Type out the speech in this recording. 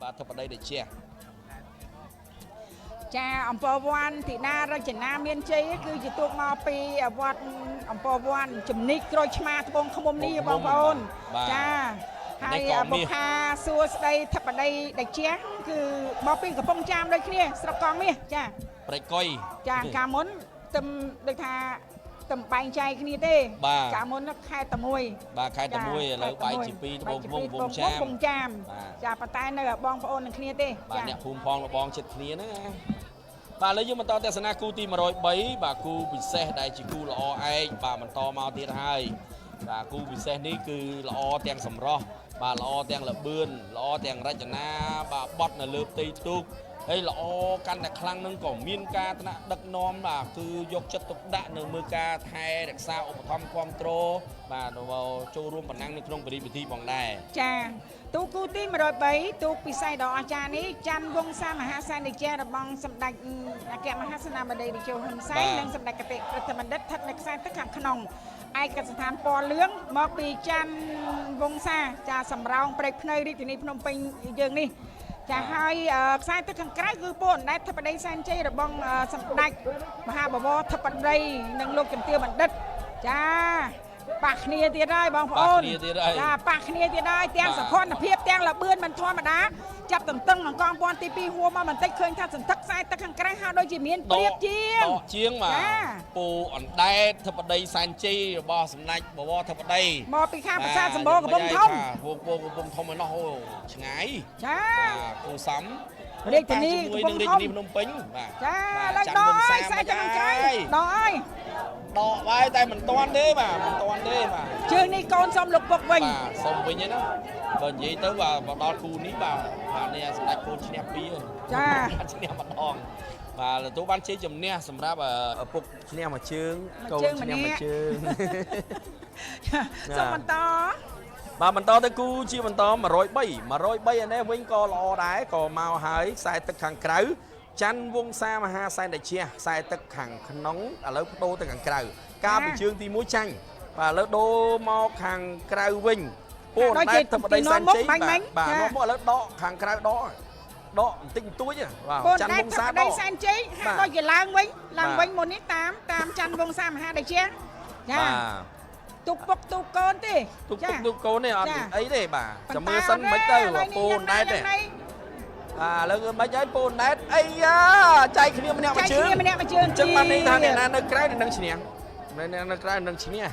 បាទធិបតីដែលជាចាអំពើវ័នធីតារចនាមានជ័យគឺជាទូកមកពីវត្តអំពើវ័នជំនិចក្រូចឆ្មាត្បូងឃុំនេះបងប្អូនចាហើយបុកខាសួស្ដីធិបតីដែលជាគឺមកពីកំពង់ចាមដូចគ្នាស្រុកកងមាសចាប្រៃកុយចាកាលមុនទឹមដូចថាទឹមបែងចែកគ្នាទេកាលមុនខែតែមួយបាទខែតែមួយឥឡូវបែងជាពីរត្បូងវងវងចាមចាប៉ុន្តែនៅបងប្អូននឹងគ្នាទេបាទអ្នកភូមិផងលបងចិត្តគ្នាហ្នឹងណាបាទឥឡូវយើងបន្តទស្សនាគូទី103បាទគូពិសេសដែលជាគូល្អឯកបាទបន្តមកទៀតហើយបាទគូពិសេសនេះគឺល្អទាំងសម្រស់បាទល្អទាំងល្បឿនល្អទាំងរចនាបាទបត់នៅលើផ្ទៃទូកហើយល្អកាន់តែខ្លាំងនឹងក៏មានការថ្នាក់ដឹកនាំបាទគឺយកចិត្តទុកដាក់នៅមើលការថែរក្សាឧបត្ថម្ភគ្រប់គ្រងបាទចូលរួមប៉ុណ្ណឹងនៅក្នុងពិធីផងដែរចាទូកគូទី103ទូកពិស័យដ៏អស្ចារ្យនេះច័ន្ទវង្សាមហាសែនរាជារបស់សម្ដេចអគ្គមហាសេនាបតីតេជោហ៊ុនសែននិងសម្ដេចកតេព្រឹទ្ធបណ្ឌិតស្ថិតនៅខ្សែទឹកខាងក្នុងឯកស្ថានពណ៌លឿងមកពីច័ន្ទវង្សាចាសម្រោងព្រែកភ្នៅរាជធានីភ្នំពេញយើងនេះចាហើយខ្សែទឹកខាងក្រៅគឺពូអណ្ដែតធិបតីសែនជ័យរបស់សម្ដេចមហាបវរធិបតីនិងលោកជំទាវបណ្ឌិតចាប៉ះគ្នាទៀតហើយបងប្អូនចាប៉ះគ្នាទៀតហើយទាំងសភនភាពទាំងល្បឿនមិនធម្មតាចាប់តន្ទឹងអង្គពាន់ទី2ហួរមកបន្តិចឃើញថាសន្ធឹកខ្សែទឹកខាងក្រៅហាក់ដូចជាមានព្រៀបជាងបាទពូអណ្ដែតធិបតីសែនជ័យរបស់សម្ដេចបវរធិបតីមកពីខាងប្រាសាទសម្បូរកំពង់ធំកំពង់ធំឯណោះឆ្ងាយចាគូសំរាជធានីកំពង់ធំរាជធានីភ្នំពេញបាទចាឡើងដកហើយខ្សែទឹកខាងក្រៅដកហើយដកហើយតែមិនទាន់ទេបាទមិនទាន់ទេបាទជើងនេះកូនសុំលោកពុកវិញបាទសុំវិញណាបើនិយាយទៅបាទមកដល់គូនេះបាទនេះសម្ដេចកូនឈ្នះ2ចាឈ្នះម្ដងបាទទទួលបានជ័យជំនះសម្រាប់ឪពុកឈ្នះមួយជើងកូនឈ្នះមួយជើងសូមបន្តបាទបន្តទៅគូជាបន្ត103អានេះវិញក៏ល្អដែរក៏មកហើយខ្សែទឹកខាងក្រៅច័ន្ទវង្សាមហាសែនរាជាខ្សែទឹកខាងក្នុងឥឡូវបដូរទៅខាងក្រៅការពីជើងទី1ចាញ់បាទឥឡូវដូរមកខាងក្រៅវិញពូអណ្ដែតធិបតីសែនជ័យបាទមកឥឡូវដកខាងក្រៅដកបន្តិចបន្តួចបាទច័ន្ទវង្សាដកសែនជ័យហាក់ដូចជាឡើងវិញមុននេះតាមច័ន្ទវង្សាមហារាជាចាទុកពុកទុកកូនទេទុកកូននេះអត់អីទេបាទចាំមើលសិនមិនទៅពូអណ្ដែតទេឥឡូវមិនហើយពូអណ្ដែតអីយ៉ាចែកគ្នាម្នាក់មួយជើងអញ្ចឹងបានន័យថាអ្នកណានៅក្រៅនឹងឈ្នះអ្នកណានៅក្រៅនឹងឈ្នះ